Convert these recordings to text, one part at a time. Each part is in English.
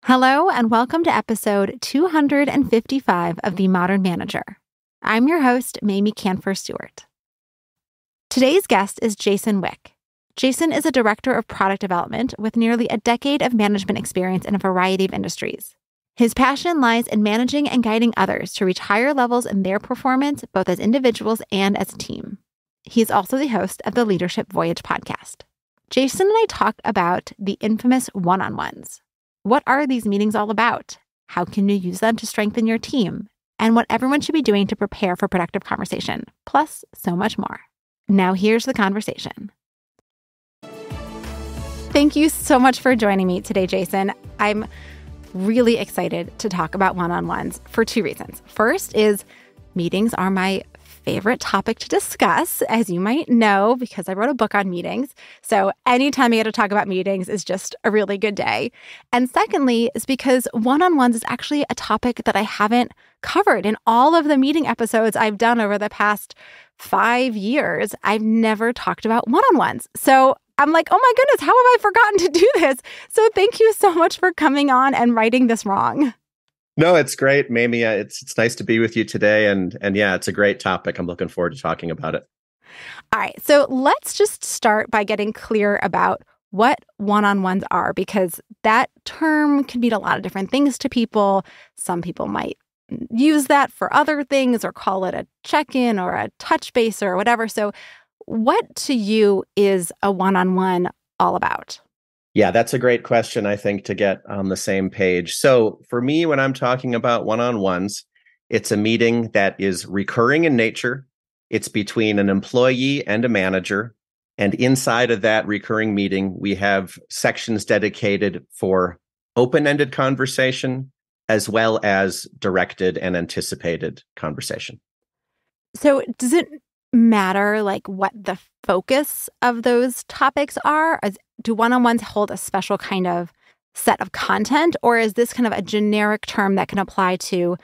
Hello, and welcome to episode 255 of The Modern Manager. I'm your host, Mamie Canfor-Stewart. Today's guest is Jason Wick. Jason is a director of product development with nearly a decade of management experience in a variety of industries. His passion lies in managing and guiding others to reach higher levels in their performance, both as individuals and as a team. He's also the host of the Leadership Voyage podcast. Jason and I talk about the infamous one-on-ones. What are these meetings all about? How can you use them to strengthen your team? And what everyone should be doing to prepare for productive conversation, plus so much more. Now here's the conversation. Thank you so much for joining me today, Jason. I'm really excited to talk about one-on-ones for two reasons. First is meetings are my favorite topic to discuss, as you might know, because I wrote a book on meetings. So anytime I get to talk about meetings is just a really good day. And secondly is because one-on-ones is actually a topic that I haven't covered in all of the meeting episodes I've done over the past 5 years. I've never talked about one-on-ones. So I'm like, oh my goodness, how have I forgotten to do this? So thank you so much for coming on and righting this wrong. No, it's great, Mamie. It's nice to be with you today. And yeah, it's a great topic. I'm looking forward to talking about it. All right. So let's just start by getting clear about what one-on-ones are, because that term can mean a lot of different things to people. Some people might use that for other things or call it a check-in or a touch base or whatever. So what to you is a one-on-one all about? Yeah, that's a great question, I think, to get on the same page. So for me, when I'm talking about one-on-ones, it's a meeting that is recurring in nature. It's between an employee and a manager. And inside of that recurring meeting, we have sections dedicated for open-ended conversation, as well as directed and anticipated conversation. So does it matter like what the focus of those topics are? Do one-on-ones hold a special kind of set of content, or is this kind of a generic term that can apply to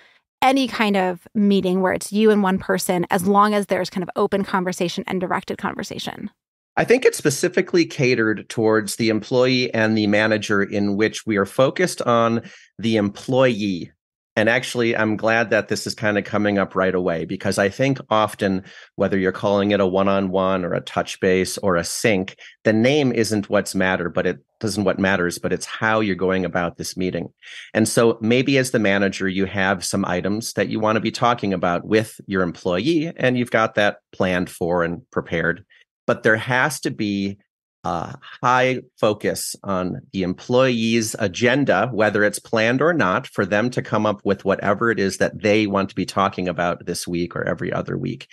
any kind of meeting where it's you and one person, as long as there's kind of open conversation and directed conversation? I think it's specifically catered towards the employee and the manager, in which we are focused on the employee. And actually, I'm glad that this is kind of coming up right away, because I think often, whether you're calling it a one-on-one or a touch base or a sync, the name isn't what matters, but it's how you're going about this meeting. And so maybe as the manager, you have some items that you want to be talking about with your employee, and you've got that planned for and prepared. But there has to be a high focus on the employee's agenda, whether it's planned or not, for them to come up with whatever it is that they want to be talking about this week or every other week.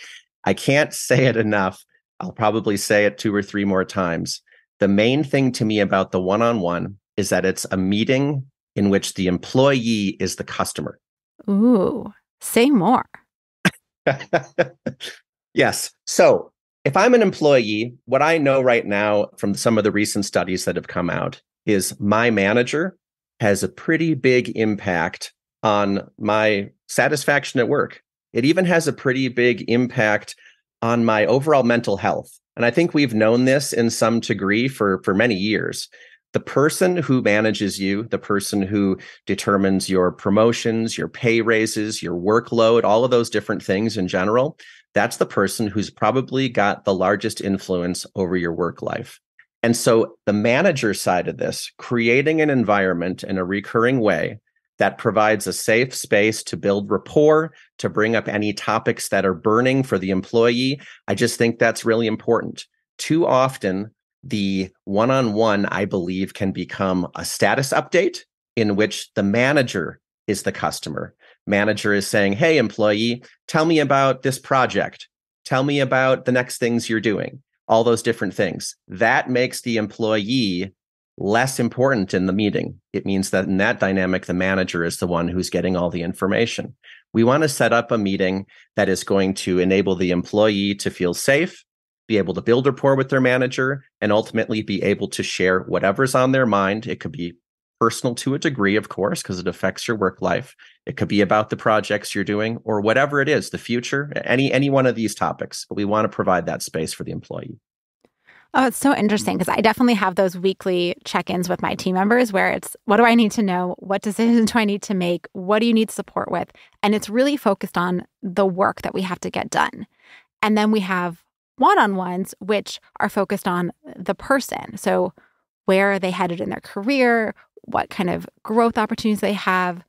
I can't say it enough. I'll probably say it 2 or 3 more times. The main thing to me about the one-on-one is that it's a meeting in which the employee is the customer. Ooh, say more. Yes. So if I'm an employee, what I know right now from some of the recent studies that have come out is my manager has a pretty big impact on my satisfaction at work. It even has a pretty big impact on my overall mental health. And I think we've known this in some degree for many years. The person who manages you, the person who determines your promotions, your pay raises, your workload, all of those different things in general, that's the person who's probably got the largest influence over your work life. And so the manager side of this, creating an environment in a recurring way that provides a safe space to build rapport, to bring up any topics that are burning for the employee, I just think that's really important. Too often, the one-on-one, I believe, can become a status update in which the manager is the customer. Manager is saying, hey, employee, tell me about this project. Tell me about the next things you're doing. All those different things. That makes the employee less important in the meeting. It means that in that dynamic, the manager is the one who's getting all the information. We want to set up a meeting that is going to enable the employee to feel safe, be able to build rapport with their manager, and ultimately be able to share whatever's on their mind. It could be personal to a degree, of course, because it affects your work life. It could be about the projects you're doing or whatever it is, the future, any one of these topics. But we want to provide that space for the employee. Oh, it's so interesting because I definitely have those weekly check-ins with my team members where it's, what do I need to know? What decisions do I need to make? What do you need support with? And it's really focused on the work that we have to get done. And then we have one-on-ones, which are focused on the person. So where are they headed in their career? What kind of growth opportunities they have?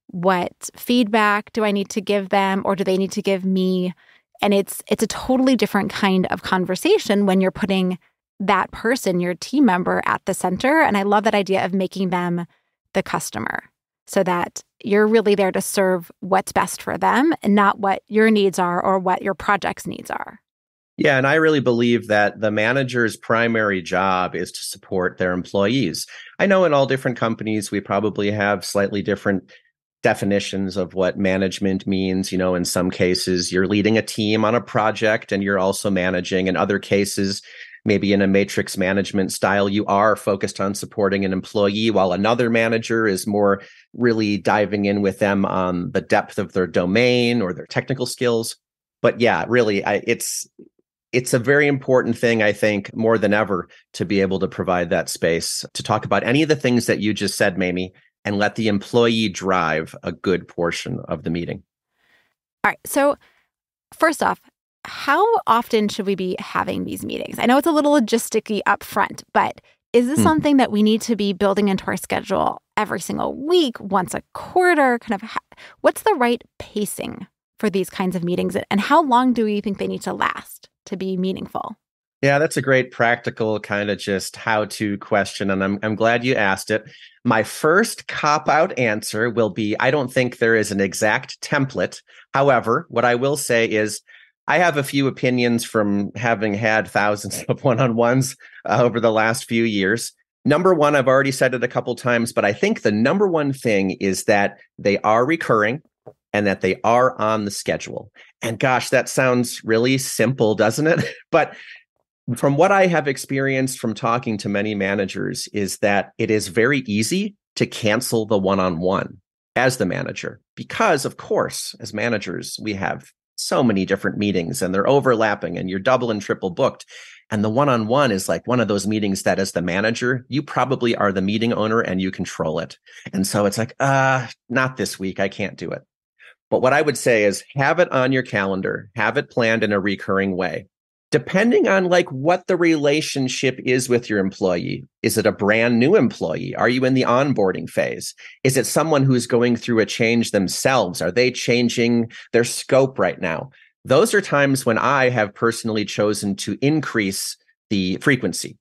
What feedback do I need to give them, or do they need to give me? And it's a totally different kind of conversation when you're putting that person, your team member, at the center. And I love that idea of making them the customer so that you're really there to serve what's best for them and not what your needs are or what your project's needs are. Yeah, and I really believe that the manager's primary job is to support their employees. I know in all different companies, we probably have slightly different definitions of what management means. You know, in some cases, you're leading a team on a project and you're also managing. In other cases, maybe in a matrix management style, you are focused on supporting an employee, while another manager is more really diving in with them on the depth of their domain or their technical skills. But yeah, really, it's a very important thing, I think, more than ever, to be able to provide that space to talk about any of the things that you just said, Mamie, and let the employee drive a good portion of the meeting. All right. So first off, how often should we be having these meetings? I know it's a little logisticy up front, but is this something that we need to be building into our schedule every single week, once a quarter? What's the right pacing for these kinds of meetings? And how long do we think they need to last to be meaningful? Yeah, that's a great practical kind of just how-to question, and I'm glad you asked it. My first cop-out answer will be, I don't think there is an exact template. However, what I will say is I have a few opinions from having had thousands of one-on-ones over the last few years. Number one, I've already said it a couple times, but I think the number one thing is that they are recurring and that they are on the schedule. And gosh, that sounds really simple, doesn't it? But from what I have experienced from talking to many managers is that it is very easy to cancel the one-on-one as the manager, because of course, as managers, we have so many different meetings and they're overlapping and you're double and triple booked. And the one-on-one is like one of those meetings that as the manager, you probably are the meeting owner and you control it. And so it's like, not this week. I can't do it. But what I would say is have it on your calendar, have it planned in a recurring way. Depending on like what the relationship is with your employee. Is it a brand new employee? Are you in the onboarding phase? Is it someone who's going through a change themselves? Are they changing their scope right now? Those are times when I have personally chosen to increase the frequency.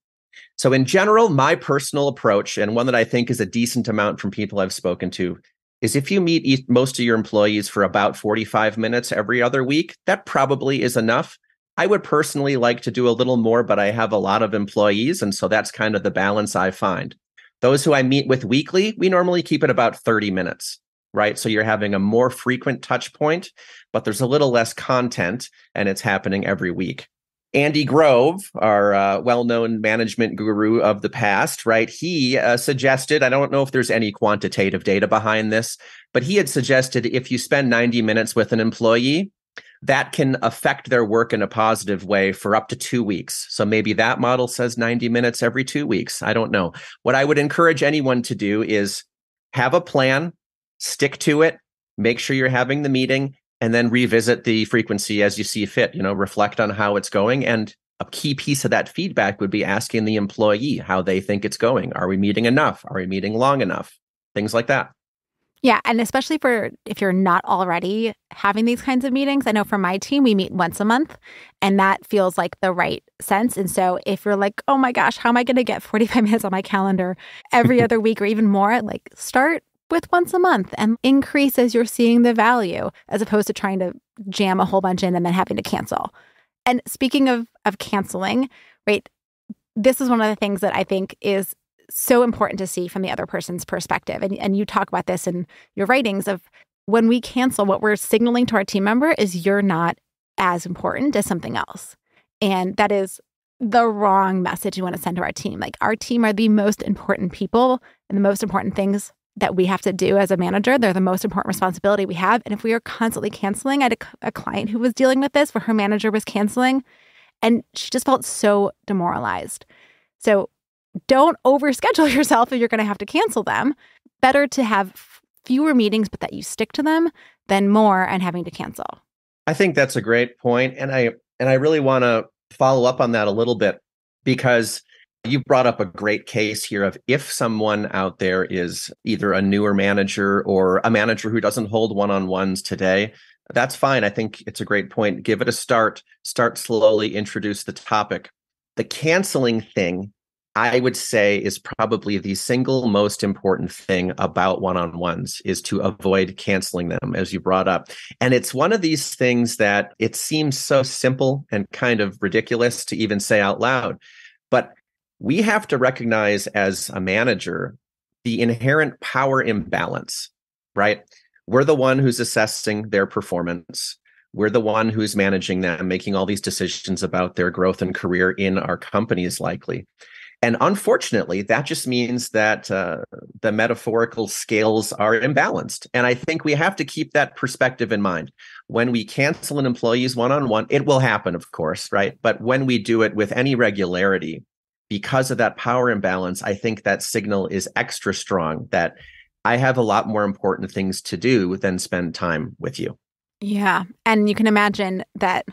So in general, my personal approach, and one that I think is a decent amount from people I've spoken to, is if you meet most of your employees for about 45 minutes every other week, that probably is enough. I would personally like to do a little more, but I have a lot of employees, and so that's kind of the balance I find. Those who I meet with weekly, we normally keep it about 30 minutes, right? So you're having a more frequent touch point, but there's a little less content, and it's happening every week. Andy Grove, our well-known management guru of the past, right? He suggested, I don't know if there's any quantitative data behind this, but he had suggested if you spend 90 minutes with an employee, that can affect their work in a positive way for up to 2 weeks. So maybe that model says 90 minutes every 2 weeks. I don't know. What I would encourage anyone to do is have a plan, stick to it, make sure you're having the meeting, and then revisit the frequency as you see fit, reflect on how it's going. And a key piece of that feedback would be asking the employee how they think it's going. Are we meeting enough? Are we meeting long enough? Things like that. Yeah. And especially if you're not already having these kinds of meetings. I know for my team, we meet once a month and that feels like the right sense. And so if you're like, oh my gosh, how am I going to get 45 minutes on my calendar every other week or even more? Like start with once a month and increase as you're seeing the value, as opposed to trying to jam a whole bunch in and then having to cancel. And speaking of canceling, right, this is one of the things that I think is so important to see from the other person's perspective. And you talk about this in your writings of when we cancel, what we're signaling to our team member is you're not as important as something else. And that is the wrong message you want to send to our team. Like our team are the most important people and the most important things that we have to do as a manager. They're the most important responsibility we have. And if we are constantly canceling, I had a client who was dealing with this where her manager was canceling And she just felt so demoralized. So don't overschedule yourself if you're going to have to cancel them. Better to have fewer meetings, but that you stick to them than more and having to cancel. I think that's a great point. And I really want to follow up on that a little bit, because you brought up a great case here of if someone out there is either a newer manager or a manager who doesn't hold one-on-ones today, that's fine. I think it's a great point. Give it a start slowly, introduce the topic. The canceling thing, I would say, is probably the single most important thing about one-on-ones, is to avoid canceling them, as you brought up. And it's one of these things that it seems so simple and kind of ridiculous to even say out loud. But we have to recognize as a manager the inherent power imbalance, right? We're the one who's assessing their performance. We're the one who's managing them, making all these decisions about their growth and career in our companies, likely. And unfortunately, that just means that the metaphorical scales are imbalanced. And I think we have to keep that perspective in mind. When we cancel an employee's one-on-one, it will happen, of course, right? But when we do it with any regularity, because of that power imbalance, I think that signal is extra strong that I have a lot more important things to do than spend time with you. Yeah. And you can imagine that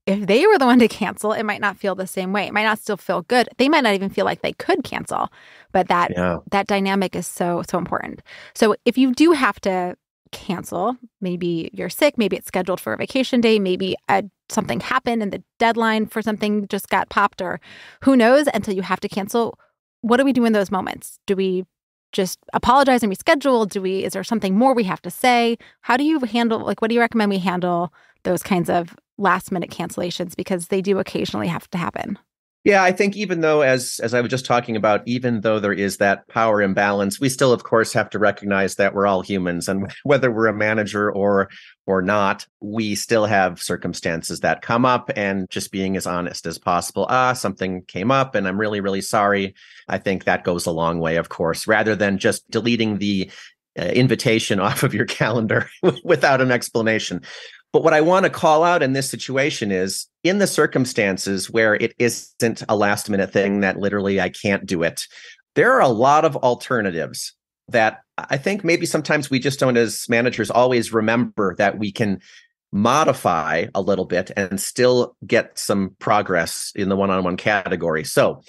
if they were the one to cancel, it might not feel the same way. It might not still feel good. They might not even feel like they could cancel. But that dynamic is so important. So if you do have to cancel, maybe you're sick, maybe it's scheduled for a vacation day, maybe something happened and the deadline for something just got popped, or who knows, until you have to cancel. What do we do in those moments? Do we just apologize and reschedule? Is there something more we have to say? How do you handle, what do you recommend we handle those kinds of last minute cancellations? Because they do occasionally have to happen. Yeah, I think even though, as I was just talking about, even though there is that power imbalance, we still, of course, have to recognize that we're all humans. And whether we're a manager or not, we still have circumstances that come up, and just being as honest as possible. Something came up and I'm really, really sorry. I think that goes a long way, of course, rather than just deleting the invitation off of your calendar without an explanation. But what I want to call out in this situation is, in the circumstances where it isn't a last minute thing that literally I can't do it, there are a lot of alternatives that I think maybe sometimes we just don't, as managers, always remember that we can modify a little bit and still get some progress in the one-on-one category. So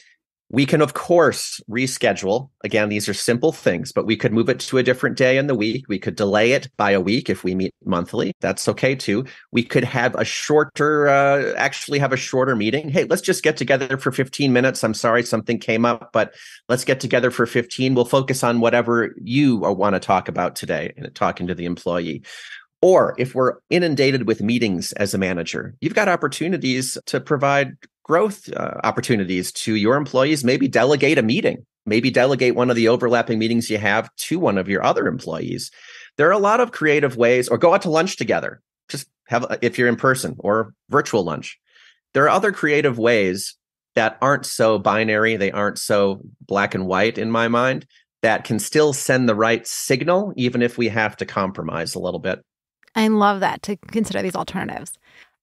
we can, of course, reschedule. Again, these are simple things, but we could move it to a different day in the week. We could delay it by a week if we meet monthly. That's okay too. We could have a shorter meeting. Hey, let's just get together for 15 minutes. I'm sorry, something came up, but let's get together for 15. We'll focus on whatever you want to talk about today, and talking to the employee. Or if we're inundated with meetings as a manager, you've got opportunities to provide growth opportunities to your employees. Maybe delegate a meeting, maybe delegate one of the overlapping meetings you have to one of your other employees. There are a lot of creative ways, or go out to lunch together. Just if you're in person, or virtual lunch. There are other creative ways that aren't so binary. They aren't so black and white in my mind, that can still send the right signal, even if we have to compromise a little bit. I love that, to consider these alternatives.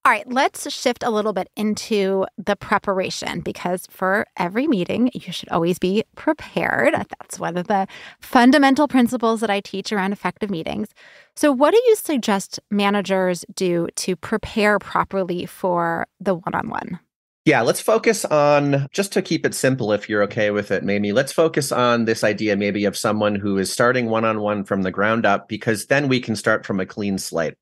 All right, let's shift a little bit into the preparation, because for every meeting, you should always be prepared. That's one of the fundamental principles that I teach around effective meetings. So what do you suggest managers do to prepare properly for the one-on-one? Yeah, let's focus on, just to keep it simple, if you're okay with it, maybe, let's focus on this idea maybe of someone who is starting one-on-one from the ground up, because then we can start from a clean slate.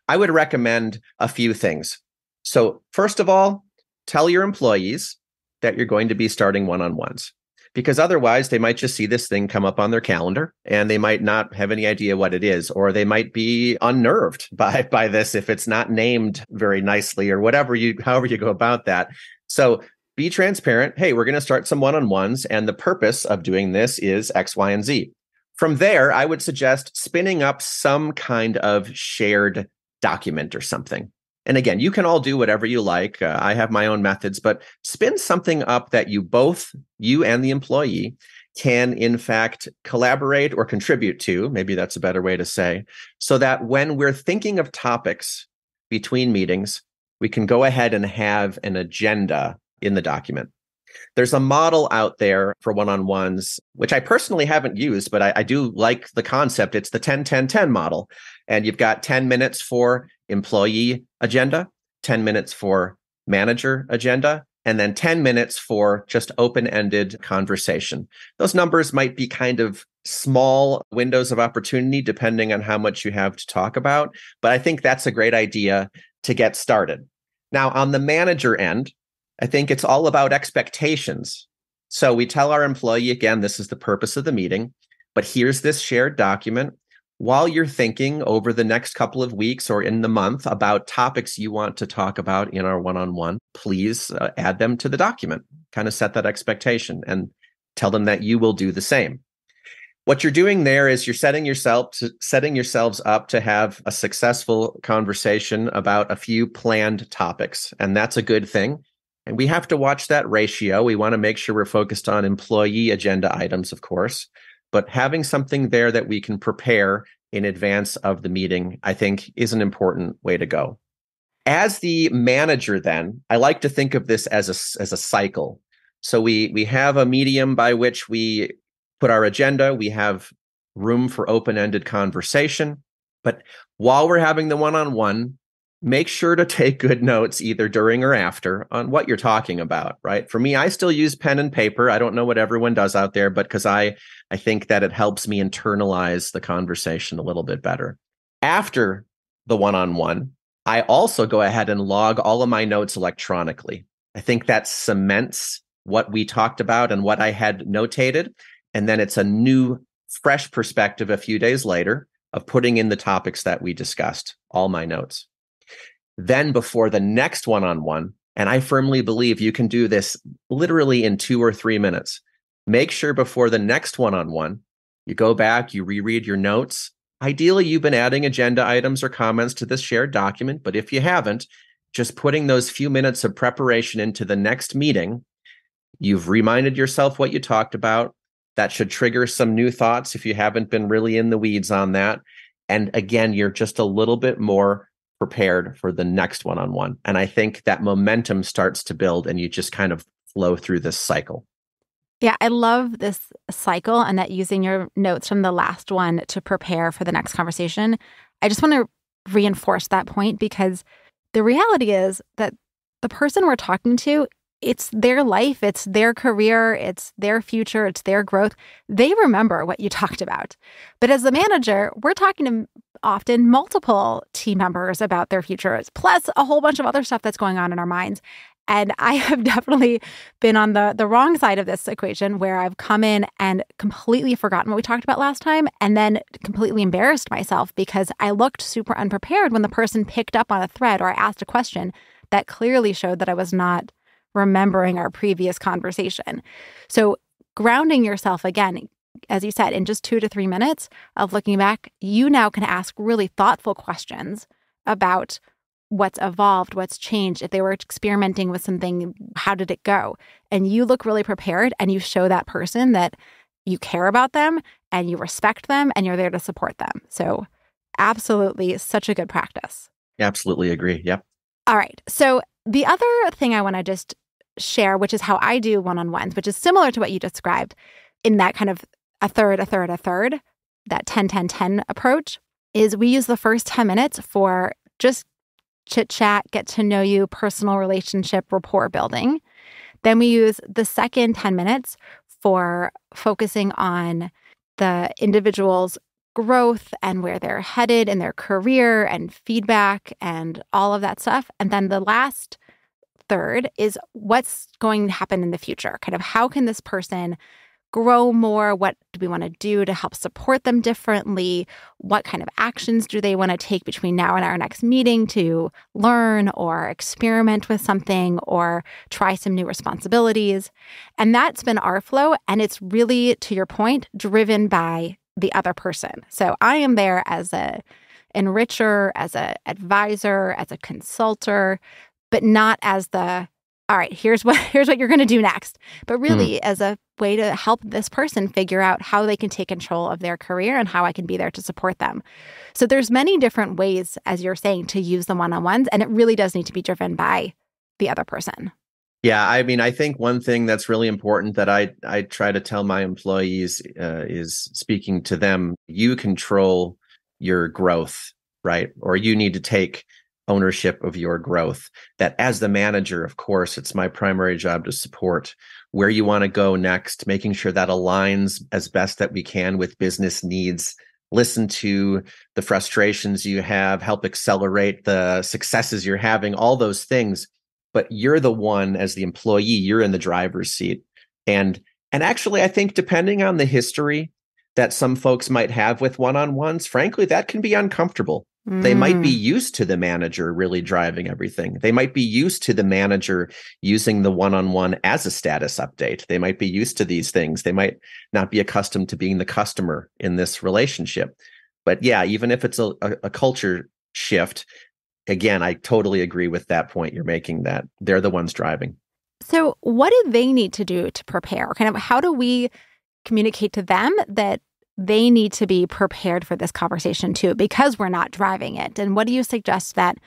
I would recommend a few things. So first of all, tell your employees that you're going to be starting one-on-ones, because otherwise they might just see this thing come up on their calendar and they might not have any idea what it is, or they might be unnerved by this if it's not named very nicely, or however you go about that. So be transparent. Hey, we're going to start some one-on-ones, and the purpose of doing this is X, Y, and Z. From there, I would suggest spinning up some kind of shared document or something. And again, you can all do whatever you like. I have my own methods, but spin something up that you and the employee can in fact collaborate or contribute to. Maybe that's a better way to say, so that when we're thinking of topics between meetings, we can go ahead and have an agenda in the document. There's a model out there for one-on-ones, which I personally haven't used, but I do like the concept. It's the 10-10-10 model. And you've got 10 minutes for employee agenda, 10 minutes for manager agenda, and then 10 minutes for just open-ended conversation. Those numbers might be kind of small windows of opportunity depending on how much you have to talk about, but I think that's a great idea to get started. Now, on the manager end, I think it's all about expectations. So we tell our employee, again, this is the purpose of the meeting, but here's this shared document. While you're thinking over the next couple of weeks or in the month about topics you want to talk about in our one-on-one, please add them to the document, kind of set that expectation and tell them that you will do the same. What you're doing there is you're setting yourselves up to have a successful conversation about a few planned topics, and that's a good thing. And we have to watch that ratio. We want to make sure we're focused on employee agenda items, of course, but having something there that we can prepare in advance of the meeting, I think, is an important way to go. As the manager, then, I like to think of this as a cycle. So we have a medium by which we put our agenda. We have room for open-ended conversation. But while we're having the one-on-one, make sure to take good notes either during or after on what you're talking about, right? For me, I still use pen and paper. I don't know what everyone does out there, but because I think that it helps me internalize the conversation a little bit better. After the one-on-one, I also go ahead and log all of my notes electronically. I think that cements what we talked about and what I had notated. And then it's a new, fresh perspective a few days later of putting in the topics that we discussed, all my notes. Then before the next one-on-one, and I firmly believe you can do this literally in 2 or 3 minutes, make sure before the next one-on-one, you go back, you reread your notes. Ideally, you've been adding agenda items or comments to this shared document, but if you haven't, just putting those few minutes of preparation into the next meeting, you've reminded yourself what you talked about. That should trigger some new thoughts if you haven't been really in the weeds on that. And again, you're just a little bit more prepared for the next one-on-one. And I think that momentum starts to build and you just kind of flow through this cycle. Yeah, I love this cycle and that using your notes from the last one to prepare for the next conversation. I just want to reinforce that point because the reality is that the person we're talking to, it's their life, it's their career, it's their future, it's their growth. They remember what you talked about. But as the manager, we're talking to often multiple team members about their futures, plus a whole bunch of other stuff that's going on in our minds. And I have definitely been on the wrong side of this equation where I've come in and completely forgotten what we talked about last time and then completely embarrassed myself because I looked super unprepared when the person picked up on a thread or I asked a question that clearly showed that I was not remembering our previous conversation. So grounding yourself again, as you said, in just 2 to 3 minutes of looking back, you now can ask really thoughtful questions about what's evolved, what's changed. If they were experimenting with something, how did it go? And you look really prepared and you show that person that you care about them and you respect them and you're there to support them. So absolutely such a good practice. Absolutely agree. Yep. All right. So the other thing I want to just share, which is how I do one-on-ones, which is similar to what you described in that kind of a third, that 10-10-10 approach, is we use the first 10 minutes for just chit-chat, get to know you, personal relationship, rapport building. Then we use the second 10 minutes for focusing on the individual's growth and where they're headed in their career and feedback and all of that stuff. And then the last third is what's going to happen in the future. Kind of how can this person grow more? What do we want to do to help support them differently? What kind of actions do they want to take between now and our next meeting to learn or experiment with something or try some new responsibilities? And that's been our flow. And it's really, to your point, driven by the other person. So I am there as a enricher, as an advisor, as a consultant, but not as the, all right, here's what you're going to do next, but really as a way to help this person figure out how they can take control of their career and how I can be there to support them. So there's many different ways, as you're saying, to use the one-on-ones, and it really does need to be driven by the other person. Yeah, I mean, I think one thing that's really important that I try to tell my employees is speaking to them, you control your growth, right? Or you need to take ownership of your growth. That as the manager, of course, it's my primary job to support where you want to go next, making sure that aligns as best that we can with business needs, listen to the frustrations you have, help accelerate the successes you're having, all those things. But you're the one, as the employee, you're in the driver's seat. And actually, I think depending on the history that some folks might have with one-on-ones, frankly, that can be uncomfortable. They might be used to the manager really driving everything. They might be used to the manager using the one-on-one as a status update. They might be used to these things. They might not be accustomed to being the customer in this relationship. But yeah, even if it's a culture shift, again, I totally agree with that point you're making, that they're the ones driving. So what do they need to do to prepare? Kind of how do we communicate to them that they need to be prepared for this conversation too, because we're not driving it? And what do you suggest that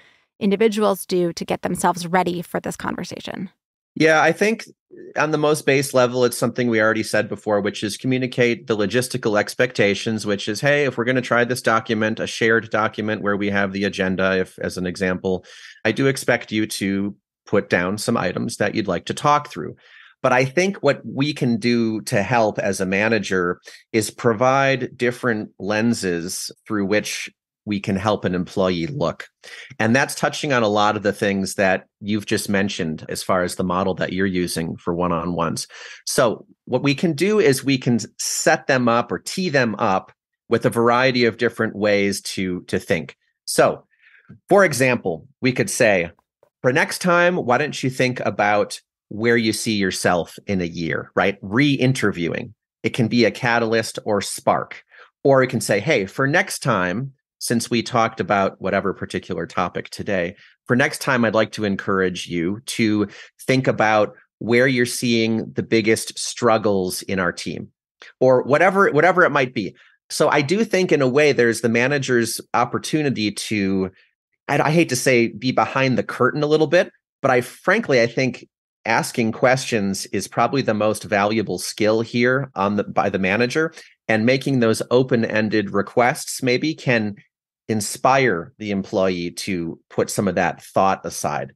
individuals do to get themselves ready for this conversation? Yeah, I think on the most base level, it's something we already said before, which is communicate the logistical expectations, which is, hey, if we're going to try this document, a shared document where we have the agenda, if as an example, I do expect you to put down some items that you'd like to talk through. But I think what we can do to help as a manager is provide different lenses through which we can help an employee look. And that's touching on a lot of the things that you've just mentioned as far as the model that you're using for one-on-ones. So what we can do is we can set them up or tee them up with a variety of different ways to think. So, for example, we could say, for next time, why don't you think about where you see yourself in a year, right? Re-interviewing. It can be a catalyst or spark. Or it can say, hey, for next time, since we talked about whatever particular topic today, for next time, I'd like to encourage you to think about where you're seeing the biggest struggles in our team, or whatever it might be. So I do think in a way, there's the manager's opportunity to, I hate to say, be behind the curtain a little bit, but I think asking questions is probably the most valuable skill here by the manager, and making those open-ended requests maybe can inspire the employee to put some of that thought aside.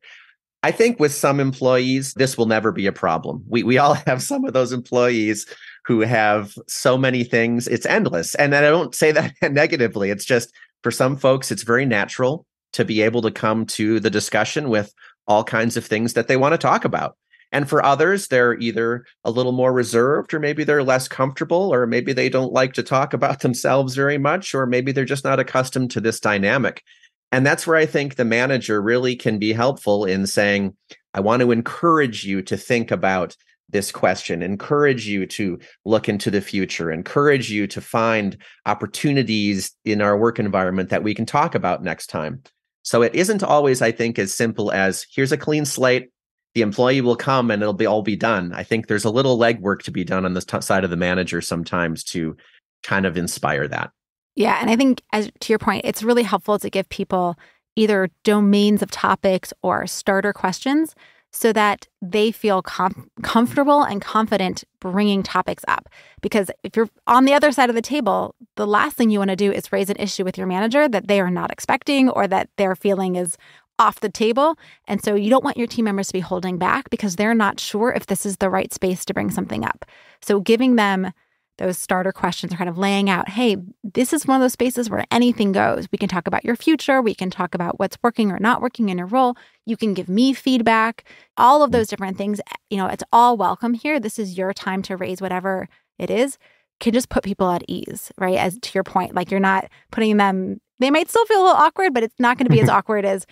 I think with some employees, this will never be a problem. We all have some of those employees who have so many things, it's endless. And I don't say that negatively. It's just, for some folks, it's very natural to be able to come to the discussion with all kinds of things that they want to talk about. And for others, they're either a little more reserved, or maybe they're less comfortable, or maybe they don't like to talk about themselves very much, or maybe they're just not accustomed to this dynamic. And that's where I think the manager really can be helpful in saying, I want to encourage you to think about this question, encourage you to look into the future, encourage you to find opportunities in our work environment that we can talk about next time. So it isn't always, I think, as simple as here's a clean slate, the employee will come and it'll all be done. I think there's a little legwork to be done on the side of the manager sometimes to kind of inspire that. Yeah. And I think, as to your point, it's really helpful to give people either domains of topics or starter questions so that they feel comfortable and confident bringing topics up. Because if you're on the other side of the table, the last thing you want to do is raise an issue with your manager that they are not expecting or that they're feeling is off the table. And so you don't want your team members to be holding back because they're not sure if this is the right space to bring something up. So giving them those starter questions are kind of laying out, hey, this is one of those spaces where anything goes. We can talk about your future. We can talk about what's working or not working in your role. You can give me feedback, all of those different things. It's all welcome here. This is your time to raise whatever it is. Can just put people at ease, right? As to your point, like you're not putting them, they might still feel a little awkward, but it's not going to be as awkward as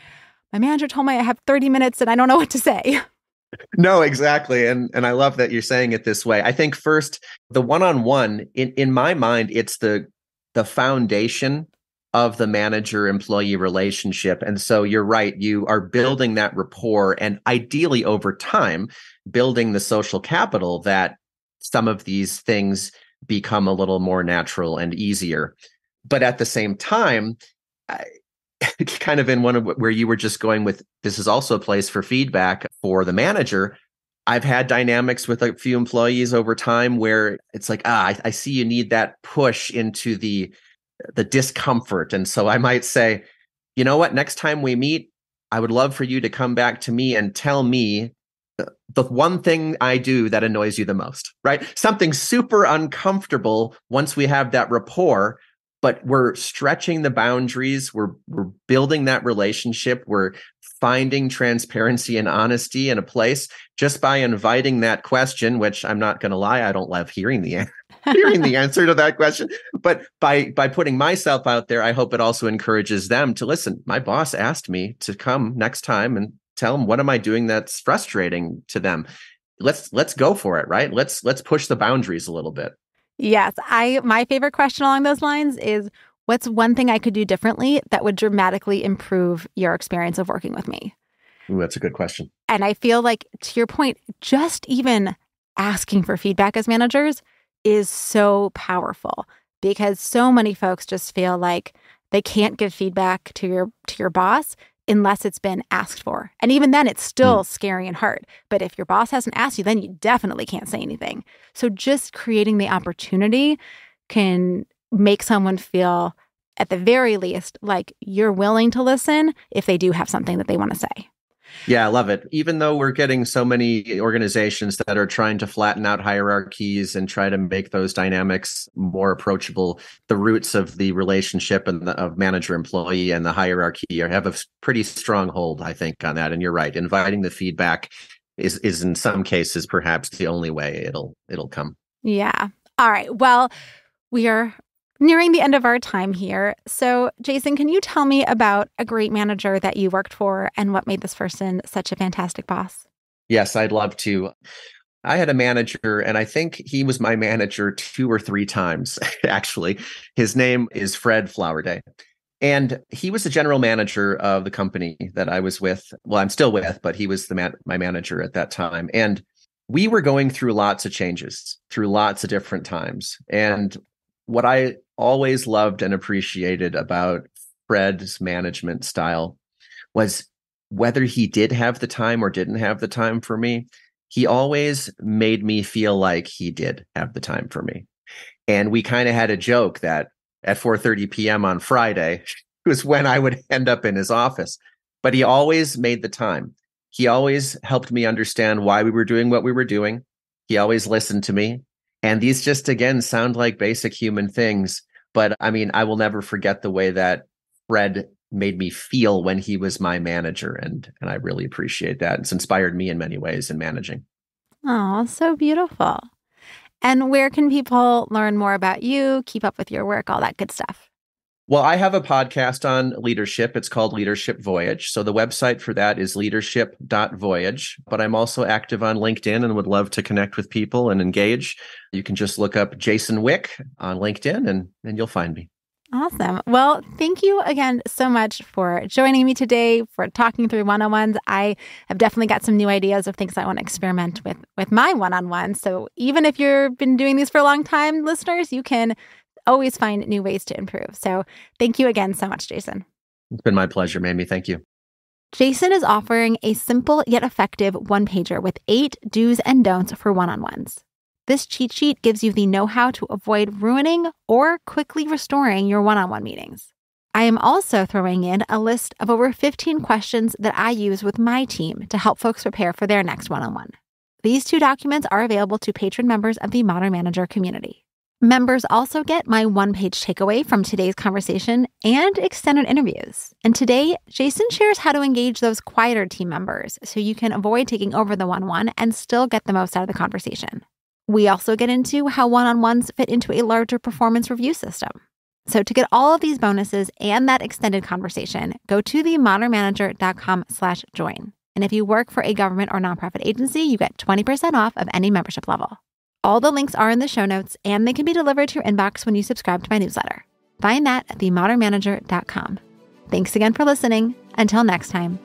my manager told me I have 30 minutes and I don't know what to say. No, exactly. And I love that you're saying it this way. I think first, the one-on-one, in my mind, it's the foundation of the manager-employee relationship. And so you're right, you are building that rapport and ideally over time, building the social capital that some of these things become a little more natural and easier. But at the same time, kind of in one of where you were just going with, this is also a place for feedback for the manager. I've had dynamics with a few employees over time where it's like, I see you need that push into the discomfort. And so I might say, you know what, next time we meet, I would love for you to come back to me and tell me the one thing I do that annoys you the most, right? Something super uncomfortable once we have that rapport, but we're stretching the boundaries. We're building that relationship. We're finding transparency and honesty in a place just by inviting that question, which I'm not going to lie, I don't love hearing the answer to that question. But by putting myself out there, I hope it also encourages them to listen. My boss asked me to come next time and tell them, what am I doing that's frustrating to them? Let's go for it, right? Let's push the boundaries a little bit. Yes. My favorite question along those lines is, what's one thing I could do differently that would dramatically improve your experience of working with me? Ooh, that's a good question. And I feel like, to your point, just even asking for feedback as managers is so powerful, because so many folks just feel like they can't give feedback to your boss unless it's been asked for. And even then, it's still scary and hard. But if your boss hasn't asked you, then you definitely can't say anything. So just creating the opportunity can make someone feel, at the very least, like you're willing to listen if they do have something that they want to say. Yeah, I love it. Even though we're getting so many organizations that are trying to flatten out hierarchies and try to make those dynamics more approachable, the roots of the relationship and of manager-employee and the hierarchy have a pretty strong hold, I think, on that. And you're right. Inviting the feedback is in some cases perhaps the only way it'll come. Yeah. All right. Well, we are nearing the end of our time here. So, Jason, can you tell me about a great manager that you worked for and what made this person such a fantastic boss? Yes, I'd love to. I had a manager, and I think he was my manager 2 or 3 times, actually. His name is Fred Flowerday. And he was the general manager of the company that I was with. Well, I'm still with, but he was my manager at that time. And we were going through lots of changes, through lots of different times. And what I always loved and appreciated about Fred's management style was, whether he did have the time or didn't have the time for me, he always made me feel like he did have the time for me. And we kind of had a joke that at 4:30 p.m. on Friday was when I would end up in his office. But he always made the time. He always helped me understand why we were doing what we were doing. He always listened to me. And these just, again, sound like basic human things. But I mean, I will never forget the way that Fred made me feel when he was my manager. And I really appreciate that. It's inspired me in many ways in managing. Oh, so beautiful. And where can people learn more about you, keep up with your work, all that good stuff? Well, I have a podcast on leadership. It's called Leadership Voyage. So the website for that is leadership.voyage. But I'm also active on LinkedIn and would love to connect with people and engage. You can just look up Jason Wick on LinkedIn and you'll find me. Awesome. Well, thank you again so much for joining me today, for talking through one-on-ones. I have definitely got some new ideas of things I want to experiment with my one-on-ones. So even if you've been doing these for a long time, listeners, you can always find new ways to improve. So thank you again so much, Jason. It's been my pleasure, Mamie. Thank you. Jason is offering a simple yet effective one-pager with 8 do's and don'ts for one-on-ones. This cheat sheet gives you the know-how to avoid ruining or quickly restoring your one-on-one meetings. I am also throwing in a list of over 15 questions that I use with my team to help folks prepare for their next one-on-one. These 2 documents are available to patron members of the Modern Manager community. Members also get my one-page takeaway from today's conversation and extended interviews. And today, Jason shares how to engage those quieter team members so you can avoid taking over the one-on-one and still get the most out of the conversation. We also get into how one-on-ones fit into a larger performance review system. So to get all of these bonuses and that extended conversation, go to themodernmanager.com/join. And if you work for a government or nonprofit agency, you get 20% off of any membership level. All the links are in the show notes, and they can be delivered to your inbox when you subscribe to my newsletter. Find that at themodernmanager.com. Thanks again for listening. Until next time.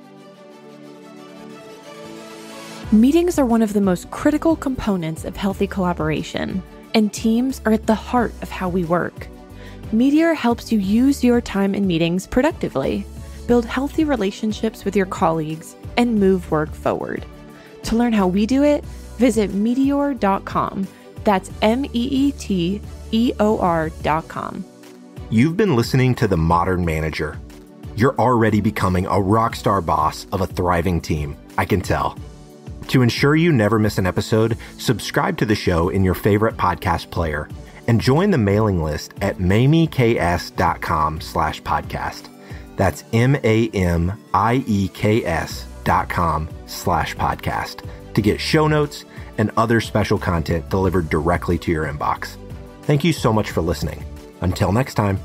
Meetings are one of the most critical components of healthy collaboration, and teams are at the heart of how we work. Meteor helps you use your time in meetings productively, build healthy relationships with your colleagues, and move work forward. To learn how we do it, visit meteor.com. That's MEETEOR.com. You've been listening to The Modern Manager. You're already becoming a rockstar boss of a thriving team, I can tell. To ensure you never miss an episode, subscribe to the show in your favorite podcast player and join the mailing list at mamieks.com/podcast. That's MAMIEKS.com/podcast to get show notes and other special content delivered directly to your inbox. Thank you so much for listening. Until next time.